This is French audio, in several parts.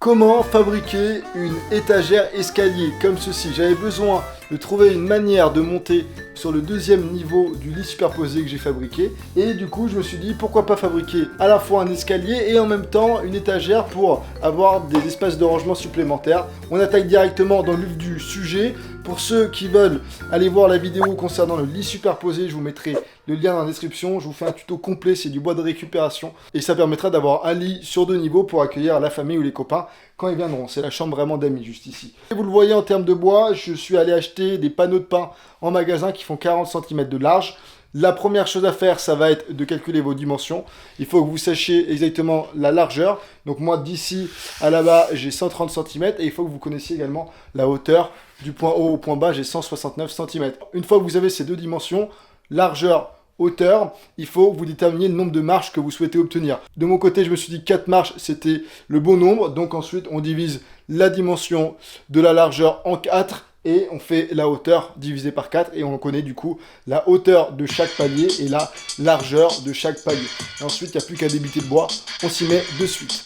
Comment fabriquer une étagère escalier comme ceci? J'avais besoin de trouver une manière de monter sur le deuxième niveau du lit superposé que j'ai fabriqué. Et du coup, je me suis dit, pourquoi pas fabriquer à la fois un escalier et en même temps une étagère pour avoir des espaces de rangement supplémentaires. On attaque directement dans le vif du sujet. Pour ceux qui veulent aller voir la vidéo concernant le lit superposé, je vous mettrai le lien dans la description. Je vous fais un tuto complet, c'est du bois de récupération. Et ça permettra d'avoir un lit sur 2 niveaux pour accueillir la famille ou les copains quand ils viendront. C'est la chambre vraiment d'amis juste ici. Et vous le voyez en termes de bois, je suis allé acheter des panneaux de pin en magasin qui font 40 cm de large. La première chose à faire, ça va être de calculer vos dimensions. Il faut que vous sachiez exactement la largeur. Donc moi, d'ici à là-bas, j'ai 130 cm. Et il faut que vous connaissiez également la hauteur. Du point haut au point bas, j'ai 169 cm. Une fois que vous avez ces deux dimensions, largeur, hauteur, il faut que vous déterminiez le nombre de marches que vous souhaitez obtenir. De mon côté, je me suis dit 4 marches, c'était le bon nombre. Donc ensuite, on divise la dimension de la largeur en 4. Et on fait la hauteur divisée par 4 et on connaît du coup la hauteur de chaque palier et la largeur de chaque palier. Et ensuite, il n'y a plus qu'à débiter le bois, on s'y met de suite.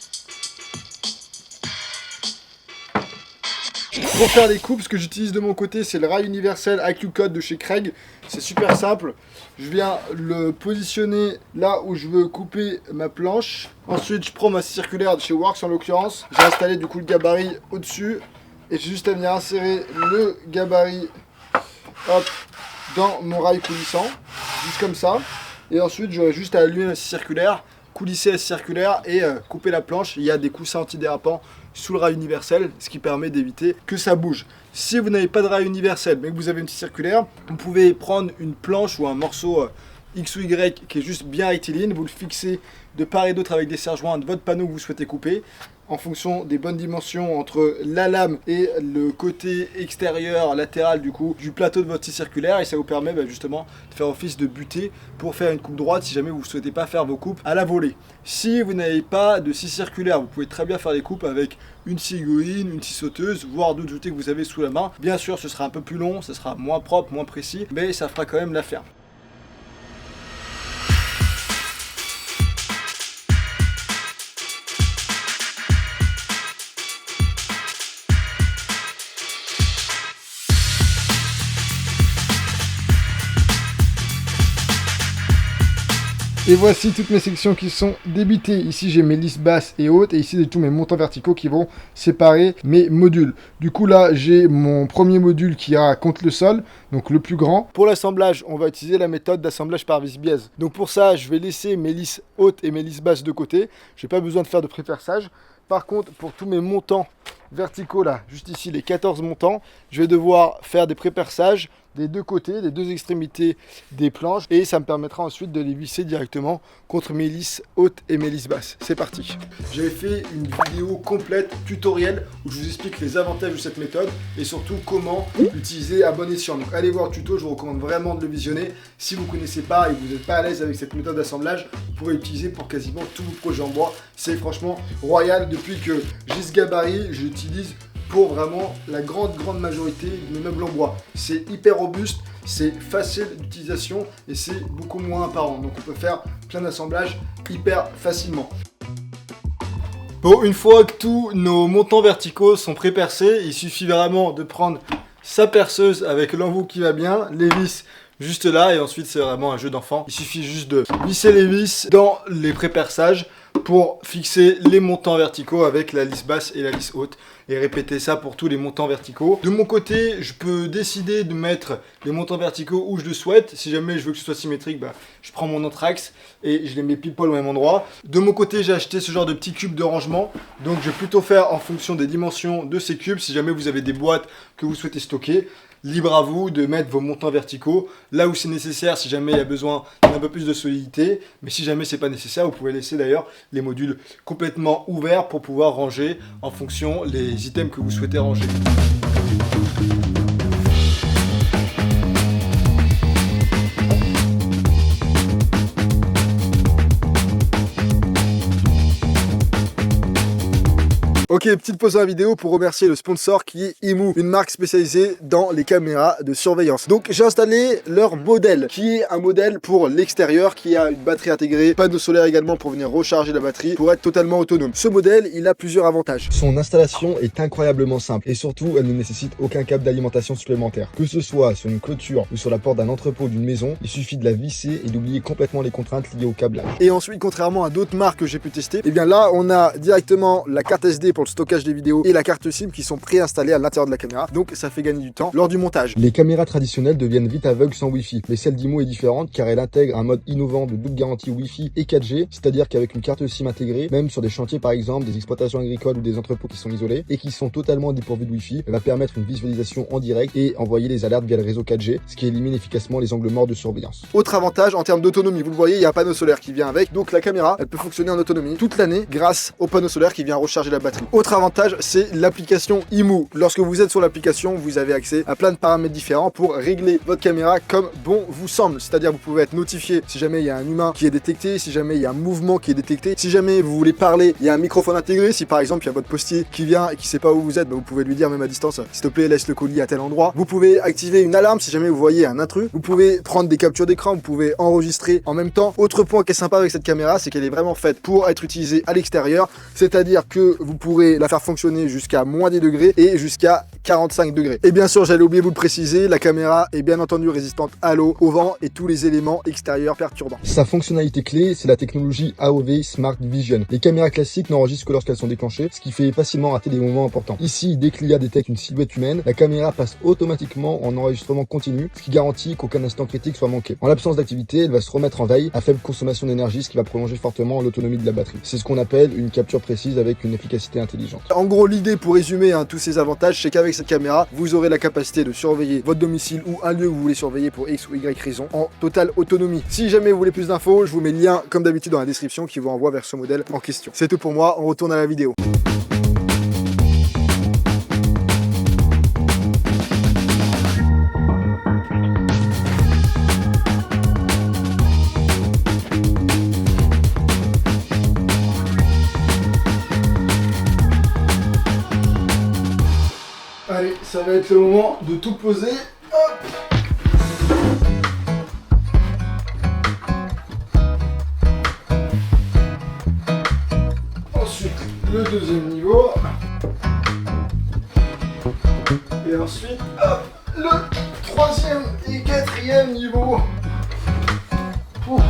Pour faire les coupes, ce que j'utilise de mon côté, c'est le rail universel IQ Code de chez Craig. C'est super simple. Je viens le positionner là où je veux couper ma planche. Ensuite, je prends ma scie circulaire de chez Works en l'occurrence. J'ai installé du coup le gabarit au-dessus. Et j'ai juste à venir insérer le gabarit dans mon rail coulissant, juste comme ça. Et ensuite, j'aurai juste à allumer la scie circulaire, coulisser la scie circulaire et couper la planche. Il y a des coussins antidérapants sous le rail universel, ce qui permet d'éviter que ça bouge. Si vous n'avez pas de rail universel, mais que vous avez une scie circulaire, vous pouvez prendre une planche ou un morceau X ou Y qui est juste bien rectiligne, vous le fixez de part et d'autre avec des serre-joints de votre panneau que vous souhaitez couper, en fonction des bonnes dimensions entre la lame et le côté extérieur, latéral du coup, du plateau de votre scie circulaire, et ça vous permet justement de faire office de butée pour faire une coupe droite si jamais vous ne souhaitez pas faire vos coupes à la volée. Si vous n'avez pas de scie circulaire, vous pouvez très bien faire des coupes avec une scie aiguille, une scie sauteuse, voire d'autres outils que vous avez sous la main. Bien sûr, ce sera un peu plus long, ce sera moins propre, moins précis, mais ça fera quand même l'affaire. Et voici toutes mes sections qui sont débitées. Ici, j'ai mes lisses basses et hautes. Et ici, j'ai tous mes montants verticaux qui vont séparer mes modules. Du coup, là, j'ai mon premier module qui ira contre le sol, donc le plus grand. Pour l'assemblage, on va utiliser la méthode d'assemblage par vis-biaise. Donc pour ça, je vais laisser mes lisses hautes et mes lisses basses de côté. Je n'ai pas besoin de faire de préperçage. Par contre, pour tous mes montants verticaux, là, juste ici, les 14 montants, je vais devoir faire des préperçages des deux côtés, des deux extrémités des planches, et ça me permettra ensuite de les visser directement contre mes lisses hautes et mes lisses basses. C'est parti. J'avais fait une vidéo complète, tutoriel, où je vous explique les avantages de cette méthode et surtout comment l'utiliser à bon escient. Donc allez voir le tuto, je vous recommande vraiment de le visionner. Si vous ne connaissez pas et que vous n'êtes pas à l'aise avec cette méthode d'assemblage, vous pourrez l'utiliser pour quasiment tous vos projets en bois. C'est franchement royal. Depuis que j'ai ce gabarit, je l'utilise pour vraiment la grande majorité de mes meubles en bois. C'est hyper robuste, c'est facile d'utilisation et c'est beaucoup moins apparent. Donc on peut faire plein d'assemblages hyper facilement. Bon, une fois que tous nos montants verticaux sont pré-percés, il suffit vraiment de prendre sa perceuse avec l'embout qui va bien, les vis juste là, et ensuite c'est vraiment un jeu d'enfant. Il suffit juste de visser les vis dans les pré-perçages pour fixer les montants verticaux avec la lisse basse et la lisse haute et répéter ça pour tous les montants verticaux. De mon côté, je peux décider de mettre les montants verticaux où je le souhaite. Si jamais je veux que ce soit symétrique, je prends mon anthrax et je les mets pile poil au même endroit. De mon côté, j'ai acheté ce genre de petits cubes de rangement, donc je vais plutôt faire en fonction des dimensions de ces cubes. Si jamais vous avez des boîtes que vous souhaitez stocker, libre à vous de mettre vos montants verticaux là où c'est nécessaire, si jamais il y a besoin d'un peu plus de solidité. Mais si jamais c'est pas nécessaire, vous pouvez laisser d'ailleurs les modules complètement ouverts pour pouvoir ranger en fonction les items que vous souhaitez ranger. Ok, petite pause dans la vidéo pour remercier le sponsor qui est Imu, une marque spécialisée dans les caméras de surveillance. Donc j'ai installé leur modèle, qui est un modèle pour l'extérieur, qui a une batterie intégrée, panneau solaire également pour venir recharger la batterie, pour être totalement autonome. Ce modèle, il a plusieurs avantages. Son installation est incroyablement simple et surtout, elle ne nécessite aucun câble d'alimentation supplémentaire. Que ce soit sur une clôture ou sur la porte d'un entrepôt d'une maison, il suffit de la visser et d'oublier complètement les contraintes liées au câblage. Et ensuite, contrairement à d'autres marques que j'ai pu tester, et bien là, on a directement la carte SD pour le stockage des vidéos et la carte SIM qui sont préinstallées à l'intérieur de la caméra. Donc ça fait gagner du temps lors du montage. Les caméras traditionnelles deviennent vite aveugles sans Wi-Fi, mais celle d'Imu est différente car elle intègre un mode innovant de double garantie Wi-Fi et 4G, c'est-à-dire qu'avec une carte SIM intégrée, même sur des chantiers par exemple, des exploitations agricoles ou des entrepôts qui sont isolés et qui sont totalement dépourvus de Wi-Fi, elle va permettre une visualisation en direct et envoyer les alertes via le réseau 4G, ce qui élimine efficacement les angles morts de surveillance. Autre avantage en termes d'autonomie, vous le voyez, il y a un panneau solaire qui vient avec, donc la caméra, elle peut fonctionner en autonomie toute l'année grâce au panneau solaire qui vient recharger la batterie. Autre avantage, c'est l'application Imu. Lorsque vous êtes sur l'application, vous avez accès à plein de paramètres différents pour régler votre caméra comme bon vous semble. C'est-à-dire vous pouvez être notifié si jamais il y a un humain qui est détecté, si jamais il y a un mouvement qui est détecté, si jamais vous voulez parler, il y a un microphone intégré, si par exemple il y a votre postier qui vient et qui sait pas où vous êtes, vous pouvez lui dire même à distance, s'il te plaît laisse le colis à tel endroit. Vous pouvez activer une alarme si jamais vous voyez un intrus. Vous pouvez prendre des captures d'écran, vous pouvez enregistrer en même temps. Autre point qui est sympa avec cette caméra, c'est qu'elle est vraiment faite pour être utilisée à l'extérieur, c'est-à-dire que vous pourrez la faire fonctionner jusqu'à moins des degrés et jusqu'à 45 degrés. Et bien sûr, j'allais oublier de vous le préciser, la caméra est bien entendu résistante à l'eau, au vent et tous les éléments extérieurs perturbants. Sa fonctionnalité clé, c'est la technologie AOV Smart Vision. Les caméras classiques n'enregistrent que lorsqu'elles sont déclenchées, ce qui fait facilement rater des moments importants. Ici, dès que l'IA détecte une silhouette humaine, la caméra passe automatiquement en enregistrement continu, ce qui garantit qu'aucun instant critique soit manqué. En l'absence d'activité, elle va se remettre en veille à faible consommation d'énergie, ce qui va prolonger fortement l'autonomie de la batterie. C'est ce qu'on appelle une capture précise avec une efficacité intelligente. En gros, l'idée pour résumer tous ces avantages, c'est qu'avec cette caméra, vous aurez la capacité de surveiller votre domicile ou un lieu que vous voulez surveiller pour X ou Y raison en totale autonomie. Si jamais vous voulez plus d'infos, je vous mets le lien comme d'habitude dans la description qui vous renvoie vers ce modèle en question. C'est tout pour moi, on retourne à la vidéo. Allez, ça va être le moment de tout poser. Hop. Ensuite, le deuxième niveau. Et ensuite, hop, le troisième et quatrième niveau. Ouf.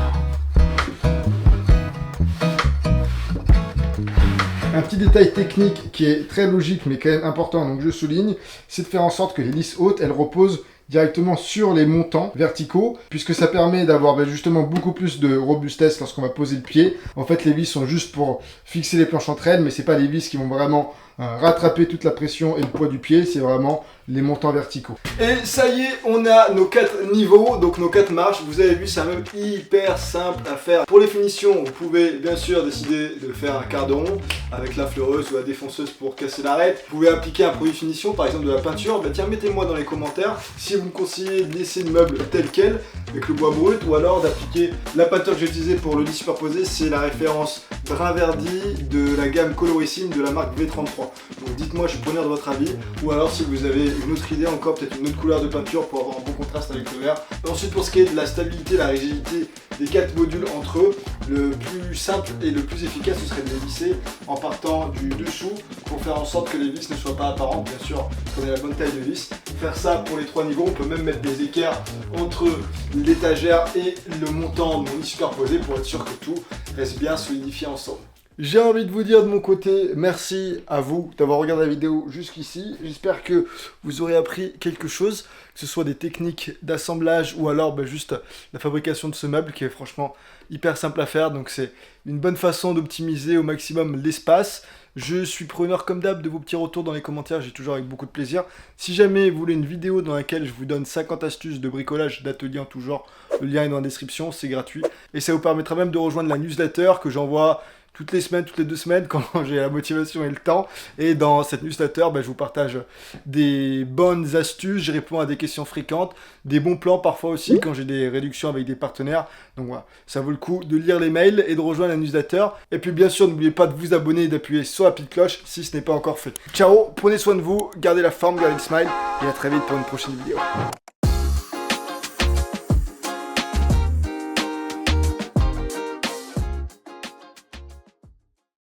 Un petit détail technique qui est très logique mais quand même important, donc je souligne, c'est de faire en sorte que les lisses hautes, elles reposent directement sur les montants verticaux, puisque ça permet d'avoir justement beaucoup plus de robustesse lorsqu'on va poser le pied. En fait, les vis sont juste pour fixer les planches entre elles, mais c'est pas les vis qui vont vraiment rattraper toute la pression et le poids du pied, c'est vraiment les montants verticaux. Et ça y est, on a nos 4 niveaux, donc nos 4 marches. Vous avez vu, c'est un meuble hyper simple à faire. Pour les finitions, vous pouvez bien sûr décider de faire un quart de rond avec la fleureuse ou la défonceuse pour casser l'arête. Vous pouvez appliquer un produit finition, par exemple de la peinture. Bah tiens, mettez-moi dans les commentaires si vous me conseillez de laisser le meuble tel quel, avec le bois brut, ou alors d'appliquer la peinture que j'ai utilisée pour le lit superposé, c'est la référence brun verdi de la gamme colorissime de la marque V33. Donc dites-moi, je suis preneur de votre avis, ou alors si vous avez une autre idée encore, peut-être une autre couleur de peinture pour avoir un bon contraste avec le vert. Ensuite, pour ce qui est de la stabilité, la rigidité des 4 modules entre eux, le plus simple et le plus efficace, ce serait de les visser en partant du dessous pour faire en sorte que les vis ne soient pas apparentes. Bien sûr, prenez la bonne taille de vis. Faire ça pour les 3 niveaux, on peut même mettre des équerres entre l'étagère et le montant de mon lit superposé pour être sûr que tout reste bien solidifié ensemble. J'ai envie de vous dire de mon côté, merci à vous d'avoir regardé la vidéo jusqu'ici. J'espère que vous aurez appris quelque chose, que ce soit des techniques d'assemblage ou alors juste la fabrication de ce meuble qui est franchement hyper simple à faire. Donc c'est une bonne façon d'optimiser au maximum l'espace. Je suis preneur comme d'hab de vos petits retours dans les commentaires, j'ai toujours avec beaucoup de plaisir. Si jamais vous voulez une vidéo dans laquelle je vous donne 50 astuces de bricolage, d'atelier en tout genre, le lien est dans la description, c'est gratuit. Et ça vous permettra même de rejoindre la newsletter que j'envoie toutes les semaines, toutes les 2 semaines, quand j'ai la motivation et le temps. Et dans cette newsletter, je vous partage des bonnes astuces, je réponds à des questions fréquentes, des bons plans parfois aussi quand j'ai des réductions avec des partenaires. Donc voilà, ça vaut le coup de lire les mails et de rejoindre la newsletter. Et puis bien sûr, n'oubliez pas de vous abonner et d'appuyer sur la petite cloche si ce n'est pas encore fait. Ciao, prenez soin de vous, gardez la forme, gardez le smile et à très vite pour une prochaine vidéo.